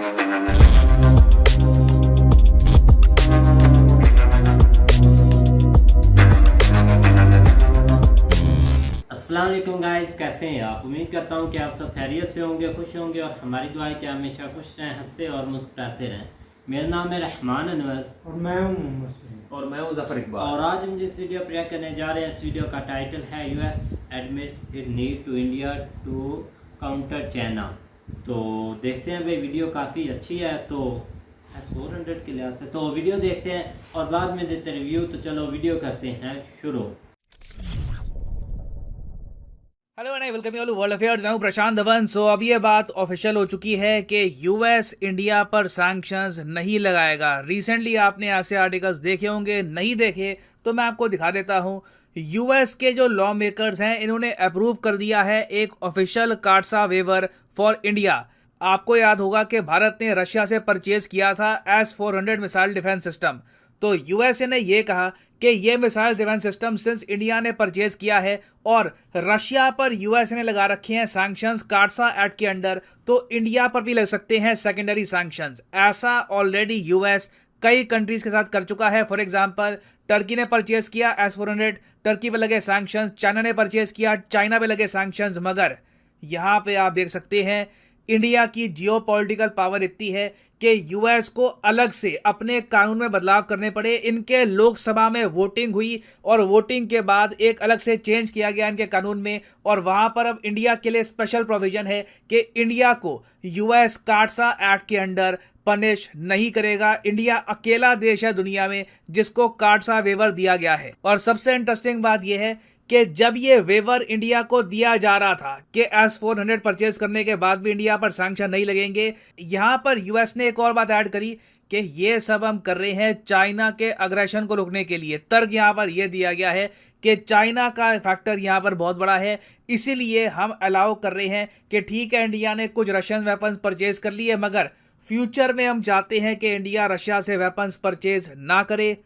अस्सलाम वालेकुम गाइस, कैसे हैं आप। उम्मीद करता हूं कि आप सब खैरियत से होंगे, खुश होंगे और हमारी दुआ है कि हमेशा खुश रहें, हंसते और मुस्कुराते रहें। मेरा नाम है रहमान अनवर और मैं हूँ मोहम्मद सलीम। और मैं हूं जफर इकबाल। और आज हम जिस वीडियो पर करने जा रहे हैं, इस वीडियो का टाइटल है US admits it need to India to counter China. तो देखते हैं भाई, वीडियो काफ़ी अच्छी है तो S-400 के लिहाज से तो वीडियो देखते हैं और बाद में देते रिव्यू। तो चलो वीडियो करते हैं शुरू। Hello and I welcome you all world affairs. मैं हूं प्रशांत धवन। सो अब ये बात ऑफिशियल हो चुकी है कि यूएस इंडिया पर सैंक्शंस नहीं लगाएगा। रिसेंटली आपने ऐसे आर्टिकल्स देखे होंगे, नहीं देखे तो मैं आपको दिखा देता हूं। यूएस के जो लॉ मेकर्स हैं, इन्होंने अप्रूव कर दिया है एक ऑफिशियल कार्डसा वेवर फॉर इंडिया। आपको याद होगा कि भारत ने रशिया से परचेज किया था S-400 मिसाइल डिफेंस सिस्टम। तो यूएसए ने यह कहा कि ये missile defence system since India ने परचेज किया है और रशिया पर यूएसए ने लगा रखे हैं सैंक्शंस कार्डसा एक्ट के अंडर, तो इंडिया पर भी लग सकते हैं सेकेंडरी सैंक्शंस। ऐसा ऑलरेडी यूएस कई कंट्रीज के साथ कर चुका है। फॉर एग्जांपल टर्की ने परचेज किया S-400, टर्की पे लगे सैंक्शंस। चाइना ने परचेज किया, चाइना पे लगे सैंक्शंस। मगर यहां पे आप देख सकते हैं इंडिया की जियोपॉलिटिकल पावर इतनी है कि यूएस को अलग से अपने कानून में बदलाव करने पड़े। इनके लोकसभा में वोटिंग हुई और वोटिंग के बाद एक अलग से चेंज किया गया इनके कानून में, और वहां पर अब इंडिया के लिए स्पेशल प्रोविजन है कि इंडिया को यूएस कार्डसा एक्ट के अंडर पनिश नहीं करेगा। इंडिया अकेला देश है दुनिया में जिसको कार्डसा वेवर दिया गया है। और सबसे इंटरेस्टिंग बात यह है कि जब ये वेवर इंडिया को दिया जा रहा था कि S-400 परचेज करने के बाद भी इंडिया पर सैंक्शन नहीं लगेंगे, यहां पर यूएस ने एक और बात ऐड करी कि ये सब हम कर रहे हैं चाइना के अग्रेशन को रोकने के लिए। तर्क यहां पर यह दिया गया है कि चाइना का फैक्टर यहां पर बहुत बड़ा है, इसीलिए हम अलाउ कर रहे हैं कि ठीक है इंडिया ने कुछ रशियन वेपन्स परचेज कर लिए, मगर फ्यूचर में हम चाहते हैं कि इंडिया रशिया से वेपन्स परचेज ना करे।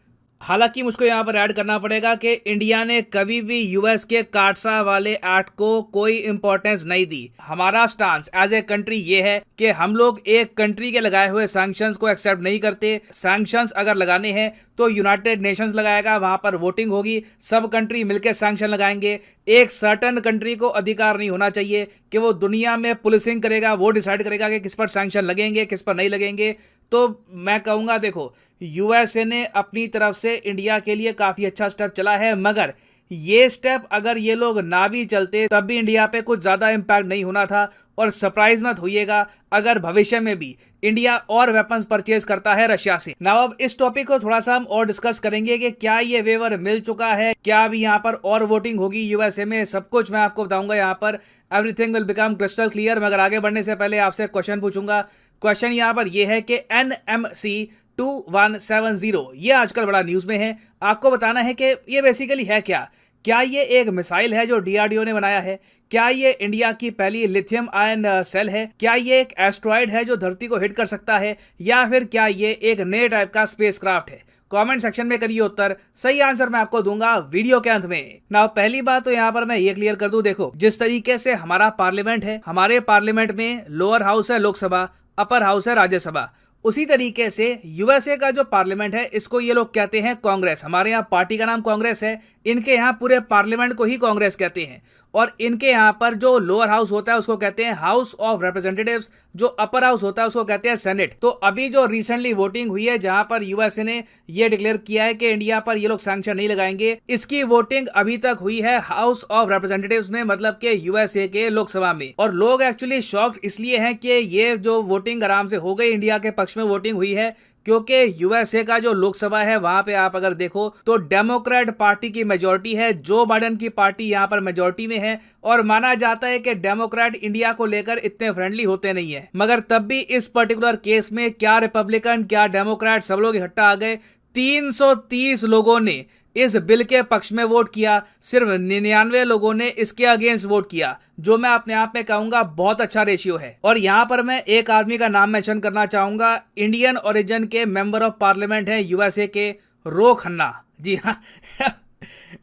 हालांकि मुझको यहां पर ऐड करना पड़ेगा कि इंडिया ने कभी भी यूएस के कार्डसा वाले एक्ट को कोई इंपॉर्टेंस नहीं दी। हमारा स्टांस एज ए कंट्री ये है कि हम लोग एक कंट्री के लगाए हुए सैंक्शंस को एक्सेप्ट नहीं करते। सैंक्शंस अगर लगाने हैं तो यूनाइटेड नेशंस लगाएगा, वहां पर वोटिंग होगी, सब कंट्री मिलकर सैंक्शन लगाएंगे। एक सर्टन कंट्री को अधिकार नहीं होना चाहिए कि वो दुनिया में पुलिसिंग करेगा, वो डिसाइड करेगा कि किस पर सैंक्शन लगेंगे किस पर नहीं लगेंगे। तो मैं कहूंगा देखो, यूएसए ने अपनी तरफ से इंडिया के लिए काफी अच्छा स्टेप चला है, मगर ये स्टेप अगर ये लोग ना भी चलते तब भी इंडिया पे कुछ ज्यादा इंपैक्ट नहीं होना था। और सरप्राइज मत होइएगा अगर भविष्य में भी इंडिया और वेपन्स परचेज करता है रशिया से। नाउ अब इस टॉपिक को थोड़ा सा हम और डिस्कस करेंगे कि क्या ये वेवर मिल चुका है, क्या अभी यहाँ पर और वोटिंग होगी यूएसए में, सब कुछ मैं आपको बताऊंगा। यहाँ पर everything will become crystal clear. मगर आगे बढ़ने से पहले आपसे क्वेश्चन पूछूंगा। क्वेश्चन यहाँ पर यह है कि NMC 2170 ये आजकल बड़ा न्यूज में है। आपको बताना है कि ये बेसिकली है क्या ये एक मिसाइल है जो डीआरडीओ ने बनाया है? क्या ये इंडिया की पहली लिथियम आयन सेल है? क्या ये एक एस्ट्रॉयड है जो धरती को हिट कर सकता है, या फिर क्या ये एक नए टाइप का स्पेसक्राफ्ट है? कमेंट सेक्शन में करिए उत्तर। सही आंसर मैं आपको दूंगा वीडियो के अंत में। ना पहली बात तो यहाँ पर मैं ये क्लियर कर दूं, देखो जिस तरीके से हमारा पार्लियामेंट है, हमारे पार्लियामेंट में लोअर हाउस है लोकसभा, अपर हाउस है राज्यसभा, उसी तरीके से यूएसए का जो पार्लियामेंट है इसको ये लोग कहते हैं कांग्रेस। हमारे यहाँ पार्टी का नाम कांग्रेस है, इनके यहाँ पूरे पार्लियामेंट को ही कांग्रेस कहते हैं। और इनके यहाँ पर जो लोअर हाउस होता है उसको कहते हैं हाउस ऑफ रिप्रेजेंटेटिव्स, जो अपर हाउस होता है उसको कहते हैं सेनेट। तो अभी जो रिसेंटली वोटिंग हुई है जहां पर यूएसए ने ये डिक्लेयर किया है कि इंडिया पर ये लोग सैंक्शन नहीं लगाएंगे, इसकी वोटिंग अभी तक हुई है हाउस ऑफ रिप्रेजेंटेटिव्स में, मतलब कि यूएसए के लोकसभा में। और लोग एक्चुअली शॉक्ड इसलिए हैं कि ये जो वोटिंग आराम से हो गई, इंडिया के पक्ष में वोटिंग हुई है, क्योंकि यूएसए का जो लोकसभा है वहां पे आप अगर देखो तो डेमोक्रेट पार्टी की मेजोरिटी है, जो बाइडेन की पार्टी यहां पर मेजोरिटी में है। और माना जाता है कि डेमोक्रेट इंडिया को लेकर इतने फ्रेंडली होते नहीं है, मगर तब भी इस पर्टिकुलर केस में क्या रिपब्लिकन क्या डेमोक्रेट सब लोग इकट्ठा आ गए। 330 लोगों ने इस बिल के पक्ष में वोट किया, सिर्फ 99 लोगों ने इसके अगेंस्ट वोट किया, जो मैं अपने आप में कहूंगा बहुत अच्छा रेशियो है। और यहां पर मैं एक आदमी का नाम मेंशन करना चाहूंगा, इंडियन ओरिजिन के मेंबर ऑफ पार्लियामेंट हैं यूएसए के, रो खन्ना। जी हाँ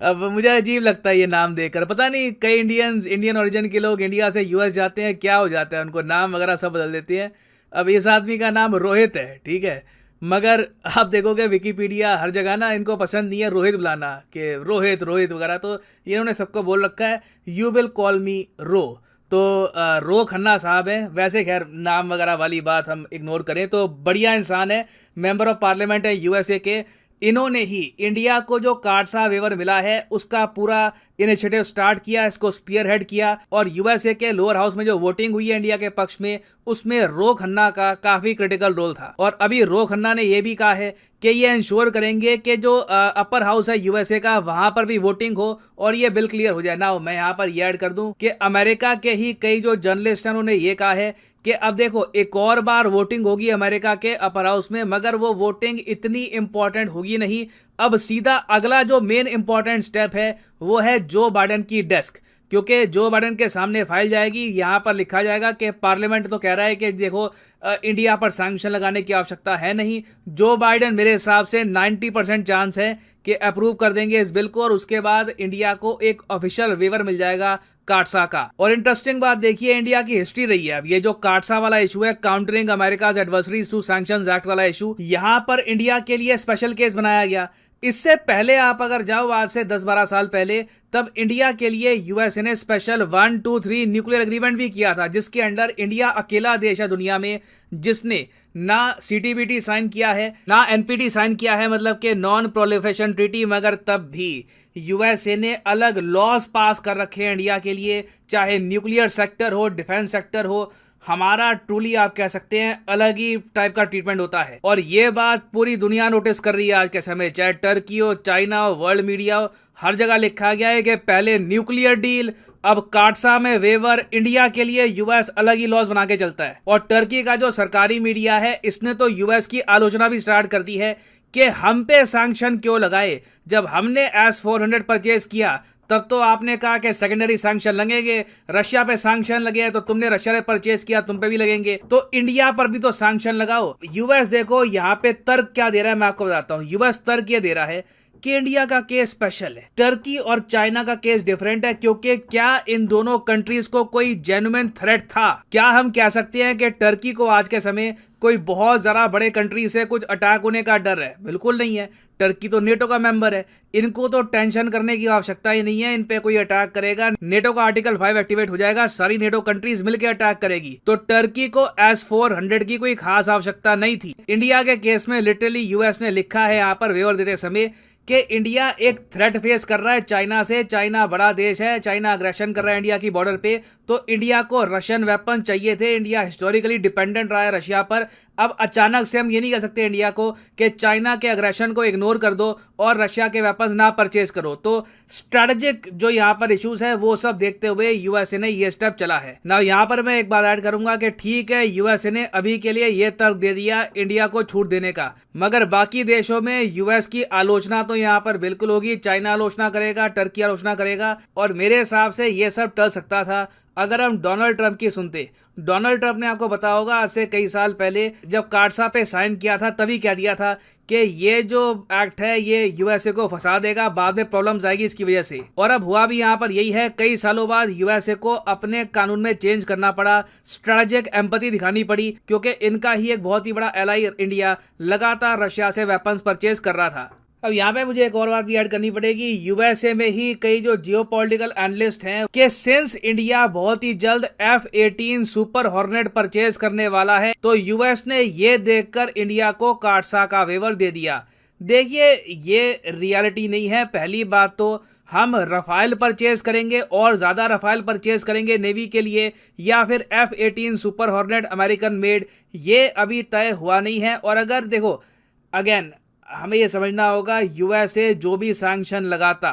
अब मुझे अजीब लगता है ये नाम देखकर, पता नहीं कई इंडियन ओरिजिन के लोग इंडिया से यूएस जाते हैं, क्या हो जाता है उनको, नाम वगैरह सब बदल देते हैं। अब इस आदमी का नाम रोहित है, ठीक है, मगर आप देखोगे विकिपीडिया हर जगह ना इनको पसंद नहीं है रोहित बुलाना, कि रोहित रोहित वगैरह, तो इन्होंने सबको बोल रखा है यू विल कॉल मी रो। तो रो खन्ना साहब हैं। वैसे खैर नाम वगैरह वाली बात हम इग्नोर करें तो बढ़िया इंसान है, मेंबर ऑफ पार्लियामेंट है यूएसए के। इन्होंने ही इंडिया को जो काटसा वेवर मिला है उसका पूरा इनिशिएटिव स्टार्ट किया, इसको स्पीयर हेड किया, और यूएसए के लोअर हाउस में जो वोटिंग हुई है इंडिया के पक्ष में उसमें रो खन्ना का काफी क्रिटिकल रोल था। और अभी रो खन्ना ने यह भी कहा है कि ये इंश्योर करेंगे कि जो अपर हाउस है यूएसए का वहां पर भी वोटिंग हो और ये बिल क्लियर हो जाए। ना मैं यहाँ पर ये ऐड कर दूं कि अमेरिका के ही कई जो जर्नलिस्ट हैं उन्होंने ये कहा है कि अब देखो एक और बार वोटिंग होगी अमेरिका के अपर हाउस में, मगर वो वोटिंग इतनी इंपॉर्टेंट होगी नहीं। अब सीधा अगला जो मेन इंपॉर्टेंट स्टेप है वो है जो बाइडेन की डेस्क, क्योंकि जो बाइडेन के सामने फाइल जाएगी, यहां पर लिखा जाएगा कि पार्लियामेंट तो कह रहा है कि देखो इंडिया पर सैंक्शन लगाने की आवश्यकता है नहीं। जो बाइडेन मेरे हिसाब से 90% चांस है कि अप्रूव कर देंगे इस बिल को, और उसके बाद इंडिया को एक ऑफिशियल वेवर मिल जाएगा काटसा का। और इंटरेस्टिंग बात देखिए इंडिया की हिस्ट्री रही है। अब ये जो काटसा वाला इशू है, countering America's adversaries to sanctions act वाला इशू, यहां पर इंडिया के लिए स्पेशल केस बनाया गया। इससे पहले आप अगर जाओ आज से 10-12 साल पहले, तब इंडिया के लिए यूएसए ने स्पेशल 1, 2, 3 न्यूक्लियर एग्रीमेंट भी किया था, जिसके अंडर इंडिया अकेला देश है दुनिया में जिसने ना सीटीबीटी साइन किया है ना एनपीटी साइन किया है, मतलब कि नॉन प्रोलिफरेशन ट्रीटी, मगर तब भी यूएसए ने अलग लॉज पास कर रखे हैं इंडिया के लिए, चाहे न्यूक्लियर सेक्टर हो, डिफेंस सेक्टर हो। हमारा ट्रूली आप कह सकते हैं अलग ही टाइप का ट्रीटमेंट होता है, और ये बात पूरी दुनिया नोटिस कर रही है आज के समय, चाहे टर्की हो, चाइना हो, वर्ल्ड मीडिया हो, हर जगह लिखा गया है कि पहले न्यूक्लियर डील, अब काटसा में वेवर, इंडिया के लिए यूएस अलग ही लॉज बना के चलता है। और टर्की का जो सरकारी मीडिया है इसने तो यूएस की आलोचना भी स्टार्ट कर दी है कि हम पे सैंक्शन क्यों लगाए, जब हमने S-400 परचेज किया तब तो आपने कहा कि सेकेंडरी सैंक्शन लगेंगे, रशिया पे सैंक्शन लगे तो तुमने रशिया पे परचेज किया, तुम पे भी लगेंगे, तो इंडिया पर भी तो सैंक्शन लगाओ। यूएस देखो यहाँ पे तर्क क्या दे रहा है, मैं आपको बताता हूँ। यूएस तर्क ये दे रहा है कि इंडिया का केस स्पेशल है, टर्की और चाइना का केस डिफरेंट है, क्योंकि क्या इन दोनों कंट्रीज को कोई जेन्युइन थ्रेट था? क्या हम कह सकते हैं कि टर्की को आज के समय कोई बहुत जरा बड़े कंट्री से कुछ अटैक होने का डर है? बिल्कुल नहीं है। टर्की तो नेटो का मेंबर है, इनको तो टेंशन करने की आवश्यकता ही नहीं है। इन पे कोई अटैक करेगा, नेटो का आर्टिकल 5 एक्टिवेट हो जाएगा, सारी नेटो कंट्रीज मिलकर अटैक करेगी, तो टर्की को S-400 की कोई खास आवश्यकता नहीं थी। इंडिया के केस में लिटरली यूएस ने लिखा है यहाँ पर वेवर देते समय कि इंडिया एक थ्रेट फेस कर रहा है चाइना से, चाइना बड़ा देश है, चाइना अग्रेशन कर रहा है इंडिया की बॉर्डर पे, तो इंडिया को रशियन वेपन चाहिए थे। इंडिया हिस्टोरिकली डिपेंडेंट रहा है रशिया पर। अब अचानक से हम ये नहीं कह सकते इंडिया को कि चाइना के अग्रेशन को इग्नोर कर दो और रशिया के वेपन्स ना परचेज करो। तो स्ट्रेटेजिक जो यहाँ पर इश्यूज है वो सब देखते हुए यूएसए ने ये स्टेप चला है ना। यहाँ पर मैं एक बात ऐड करूंगा कि ठीक है यूएसए ने अभी के लिए ये तर्क दे दिया इंडिया को छूट देने का, मगर बाकी देशों में यूएस की आलोचना तो यहाँ पर बिल्कुल होगी। चाइना आलोचना करेगा, टर्की आलोचना करेगा, और मेरे हिसाब से ये सब टल सकता था अगर हम डोनाल्ड ट्रंप की सुनते। डोनाल्ड ट्रंप ने आपको पता होगा आज से कई साल पहले जब काटसा पे साइन किया था तभी कह दिया था कि ये जो एक्ट है ये यूएसए को फंसा देगा, बाद में प्रॉब्लम्स आएगी इसकी वजह से। और अब हुआ भी यहाँ पर यही है। कई सालों बाद यूएसए को अपने कानून में चेंज करना पड़ा, स्ट्रेटेजिक एम्पैथी दिखानी पड़ी, क्योंकि इनका ही एक बहुत ही बड़ा एलाई इंडिया लगातार रशिया से वेपन्स परचेज कर रहा था। अब यहाँ पे मुझे एक और बात भी ऐड करनी पड़ेगी। यूएसए में ही कई जो जियोपॉलिटिकल एनालिस्ट हैं कि सिंस इंडिया बहुत ही जल्द F-18 सुपर हॉर्नेट परचेज करने वाला है, तो यूएस ने ये देखकर इंडिया को काटसा का वेवर दे दिया। देखिए ये रियलिटी नहीं है। पहली बात तो हम रफाइल परचेज करेंगे और ज्यादा रफाइल परचेज करेंगे नेवी के लिए, या फिर F-18 Super hornet American made, ये अभी तय हुआ नहीं है। और अगर देखो अगेन हमें यह समझना होगा यूएसए जो भी सैंक्शन लगाता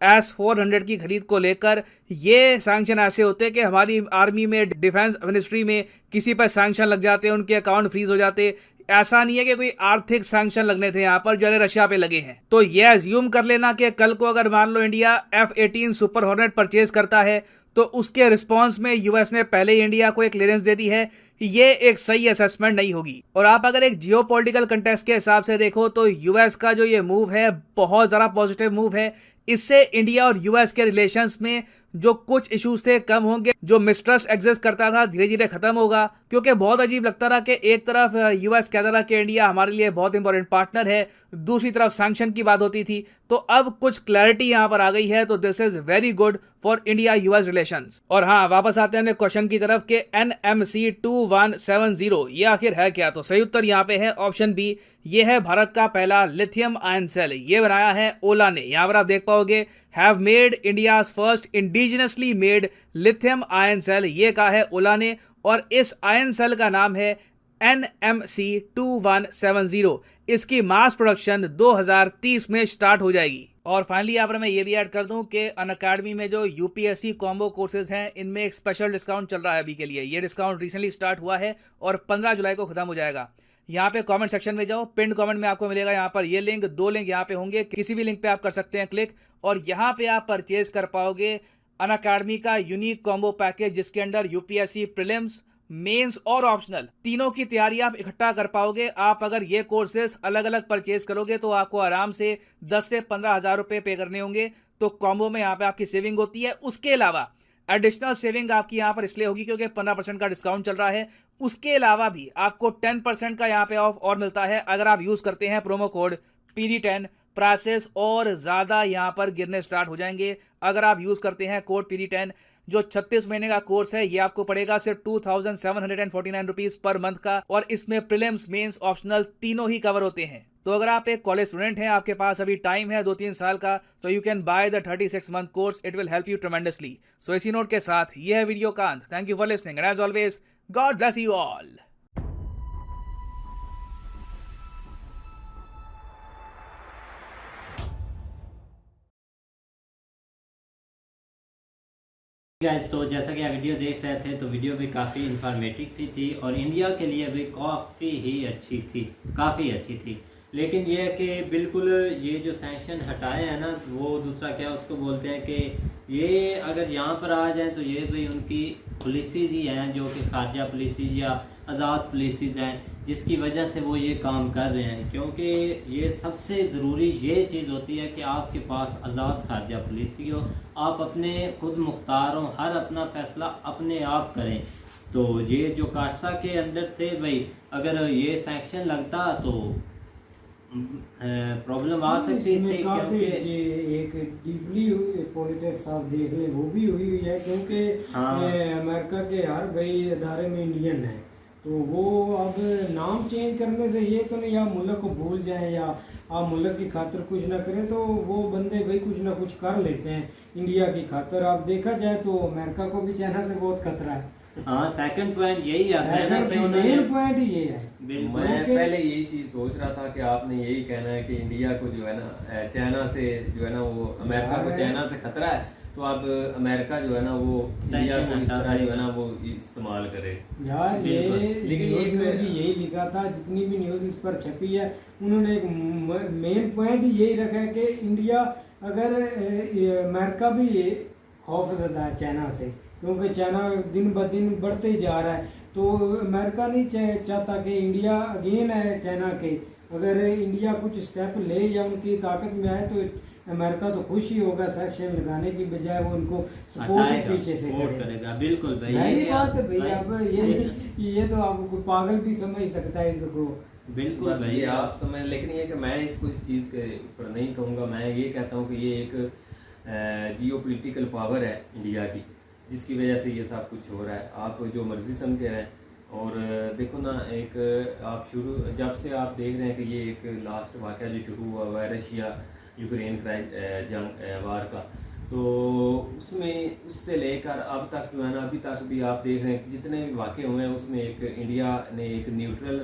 S-400 की खरीद को लेकर, ये सैंक्शन ऐसे होते कि हमारी आर्मी में, डिफेंस मिनिस्ट्री में किसी पर सैंक्शन लग जाते, उनके अकाउंट फ्रीज हो जाते। ऐसा नहीं है कि कोई आर्थिक सैंक्शन लगने थे यहाँ पर जो रशिया पे लगे हैं। तो ये अज्यूम कर लेना कि कल को अगर मान लो India F-18 Super Hornet purchase करता है तो उसके रिस्पॉन्स में यूएस ने पहले ही इंडिया को एक क्लियरेंस दे दी है, ये एक सही असेसमेंट नहीं होगी। और आप अगर एक जियोपॉलिटिकल कंटेक्स्ट के हिसाब से देखो तो यूएस का जो ये मूव है बहुत ज़्यादा पॉजिटिव मूव है। इससे इंडिया और यूएस के रिलेशंस में जो कुछ इश्यूज थे कम होंगे, जो मिसट्रस्ट एग्जिस्ट करता था धीरे धीरे खत्म होगा, क्योंकि बहुत अजीब लगता रहा कि एक तरफ यूएस कहता रहा कि इंडिया हमारे लिए बहुत इंपॉर्टेंट पार्टनर है, दूसरी तरफ सैंक्शन की बात होती थी। तो अब कुछ क्लैरिटी यहां पर आ गई है, तो this is very good for India US relations. और हाँ, वापस आते हैं क्वेश्चन की तरफ के NMC 2170 ये आखिर है क्या? तो सही उत्तर यहाँ पे है ऑप्शन बी, ये है भारत का पहला लिथियम आयन सेल। ये बनाया है ओला ने। यहां पर आप देख पाओगे have made India's first indigenously made lithium ion cell, ये कहा है ओला ने। और इस आयन सेल का नाम है NMC 2170। इसकी मास प्रोडक्शन 2030 में स्टार्ट हो जाएगी। और फाइनली यहाँ पर मैं ये भी ऐड कर दूं कि अनअकैडमी में जो यूपीएससी कॉम्बो कोर्सेज हैं इनमें एक स्पेशल डिस्काउंट चल रहा है अभी के लिए। ये डिस्काउंट रिसेंटली स्टार्ट हुआ है और 15 जुलाई को खत्म हो जाएगा। यहाँ पे कमेंट सेक्शन में जाओ, पिन कमेंट में आपको मिलेगा यहाँ पर ये लिंक, 2 लिंक यहाँ पे होंगे, किसी भी लिंक पे आप कर सकते हैं क्लिक, और यहाँ पे आप परचेज कर पाओगे अनअकैडमी का यूनिक कॉम्बो पैकेज, जिसके अंदर यूपीएससी प्रीलिम्स, मेंस और ऑप्शनल तीनों की तैयारी आप इकट्ठा कर पाओगे। आप अगर ये कोर्सेज अलग अलग परचेज करोगे तो आपको आराम से 10 से 15 हज़ार रुपए पे करने होंगे। तो कॉम्बो में यहाँ पे आपकी सेविंग होती है। उसके अलावा एडिशनल सेविंग आपकी यहाँ पर इसलिए होगी क्योंकि 15% का डिस्काउंट चल रहा है। उसके अलावा भी आपको 10% का यहाँ पे ऑफ और मिलता है अगर आप यूज करते हैं प्रोमो कोड PD10। प्राइसेस और ज्यादा यहाँ पर गिरने स्टार्ट हो जाएंगे अगर आप यूज करते हैं कोड PD10। जो 36 महीने का कोर्स है ये आपको पड़ेगा सिर्फ 2749 रुपीज पर मंथ का, और इसमें प्रीलिम्स, मेंस, ऑप्शनल तीनों ही कवर होते हैं। तो अगर आप एक कॉलेज स्टूडेंट हैं, आपके पास अभी टाइम है 2-3 साल का, तो you can buy the 36 month course, it will help you tremendously. So इसी नोट के साथ ये है वीडियो का अंत। Thank you for listening and as always God bless you all. Guys, तो जैसा कि आप वीडियो देख रहे थे तो वीडियो भी काफ़ी इंफॉर्मेटिव थी और इंडिया के लिए भी काफ़ी ही अच्छी थी, काफ़ी अच्छी थी। लेकिन ये है कि बिल्कुल ये जो सैंक्शन हटाए हैं ना, वो दूसरा क्या उसको बोलते हैं कि ये अगर यहाँ पर आ जाए तो ये भाई उनकी पॉलिसीज़ ही हैं जो कि खारजा पॉलिसीज़ या आज़ाद पॉलिसीज़ हैं, जिसकी वजह से वो ये काम कर रहे हैं। क्योंकि ये सबसे ज़रूरी ये चीज़ होती है कि आपके पास आज़ाद खारजा पॉलिसी हो, आप अपने खुद मुख्तार हों, हर अपना फ़ैसला अपने आप करें। तो ये जो काटसा के अंदर थे भाई, अगर ये सैंक्शन लगता तो प्रॉब्लम आ सकती थी। काफी एक डीपली पॉलिटिक्स आप देख लें वो भी हुई है, क्योंकि अमेरिका के हर भाई अदारे में इंडियन है, तो वो अब नाम चेंज करने से ये तो नहीं आप मुल्क को भूल जाएं या आप मुल्क की खातिर कुछ ना करें, तो वो बंदे भाई कुछ ना कुछ कर लेते हैं इंडिया की खातिर। आप देखा जाए तो अमेरिका को भी चाइना से बहुत खतरा है। हाँ, सेकंड पॉइंट यही आता है ना, मेन पॉइंट ही ये है। मैं पहले यही चीज सोच रहा था कि आपने यही कहना है कि इंडिया को जो है ना चाइना से जो है ना वो अमेरिका को चाइना से खतरा है, तो अब अमेरिका जो है ना वो इंडिया को इस तरह जो है ना वो इस्तेमाल करे। यार ये लेकिन एक में भी यही लिखा था, जितनी भी न्यूज़ इस पर छपी है उन्होंने एक मेन पॉइंट यही रखा है कि इंडिया अगर अमेरिका भी खौफजदा है चाइना से, क्योंकि चाइना दिन ब दिन बढ़ते ही जा रहा है, तो अमेरिका नहीं चाहता कि इंडिया अगेन है चाइना के। अगर इंडिया कुछ स्टेप ले या उनकी ताकत में आए तो अमेरिका तो खुश ही होगा, सैक्शन लगाने की बजाय वो उनको सपोर्ट पीछे से करेगा। बिल्कुल भाई, यही बात है भाई। अब ये तो आपको पागल भी समझ सकता है इसको। बिल्कुल भाई, ये आप समझ, लेकिन ये कि मैं इसको इस चीज़ के ऊपर नहीं कहूँगा। मैं ये कहता हूँ कि ये एक जियोपॉलिटिकल पावर है इंडिया की, जिसकी वजह से ये सब कुछ हो रहा है। आप जो मर्जी समझते रहें, और देखो ना, एक आप शुरू जब से आप देख रहे हैं कि ये एक लास्ट वाक़या जो शुरू हुआ है रशिया यूक्रेन जंग वार का, तो उसमें उससे लेकर अब तक जो है ना, अभी तक भी आप देख रहे हैं जितने भी वाक़े हुए हैं उसमें एक इंडिया ने एक न्यूट्रल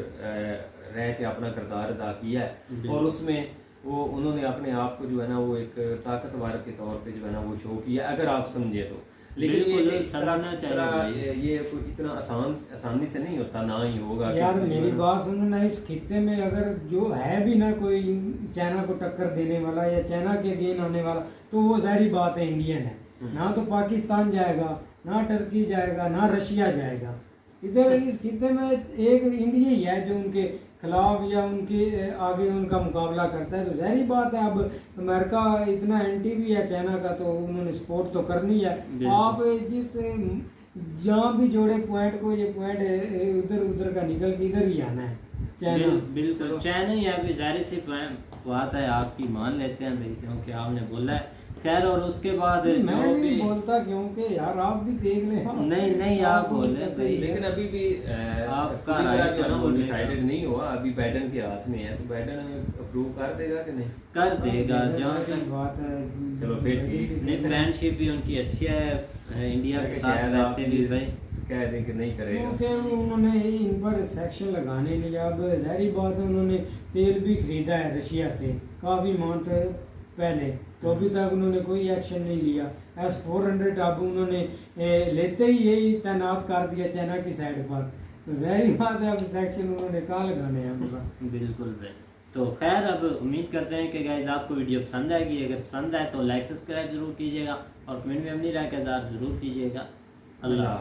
रह के अपना किरदार अदा किया है, और उसमें वो उन्होंने अपने आप को जो है ना वो एक ताकतवर के तौर पे जो है ना वो शो किया, अगर आप समझे तो। लेकिन ये कोई इतना आसानी से नहीं होता, ना ही होगा। यार मेरी बात सुनो ना, इस खित्ते में अगर जो है भी ना कोई चाइना को टक्कर देने वाला या चाइना के अगेन आने वाला, तो वो सारी बात है इंडियन है। ना तो पाकिस्तान जाएगा, ना टर्की जाएगा, ना रशिया जाएगा। इधर इस खित्ते में एक इंडिया ही है जो उनके खिलाफ या उनके आगे उनका मुकाबला करता है, तो ज़ाहिर बात है अब अमेरिका इतना एंटी भी है चाइना का, तो उन्होंने सपोर्ट तो करनी है। आप जिस जहाँ भी जोड़े पॉइंट को, ये पॉइंट उधर उधर का निकल के इधर ही आना है चाइना। बिल्कुल चाइना ही अभी जाहिर सी बात है, आपकी मान लेते हैं भाई, क्योंकि आपने बोला है। खैर, और उसके बाद मैं नहीं बोलता, क्योंकि यार आप भी देख ले। नहीं आप बोल रहे हैं भाई, लेकिन अभी भी आपका पूरी तरह जो है ना वो बोलने का। डिसाइडेड नहीं हुआ, अभी बाइडेन के हाथ में है, तो बाइडेन अप्रूव कर देगा कि नहीं? कर देगा जहाँ तक बात है। चलो फिर ठीक। नहीं, फ्रेंडशिप भी उनकी अच्छी है इंडिया के साथ, शायद वैसे भी भाई कह दें कि नहीं करेगा, क्योंकि उन्होंने इन पर सेक्शन लगाने लिए, अब जाहिर बात है उन्होंने तेल भी खरीदा है रशिया से काफ़ी मंथ पहले, तो अभी तक उन्होंने कोई एक्शन नहीं लिया। S-400 अब उन्होंने लेते ही यही तैनात कर दिया चाइना की साइड पर, तो जाहिर बात है अब सेक्शन उन्होंने कहाँ लगाने हैं उनका। बिल्कुल भाई। तो खैर, अब उम्मीद करते हैं कि गाइज आपको वीडियो पसंद आएगी। अगर पसंद आए तो लाइक सब्सक्राइब जरूर कीजिएगा और कमेंट में अपनी राय का इज़हार जरूर कीजिएगा। अल्लाह।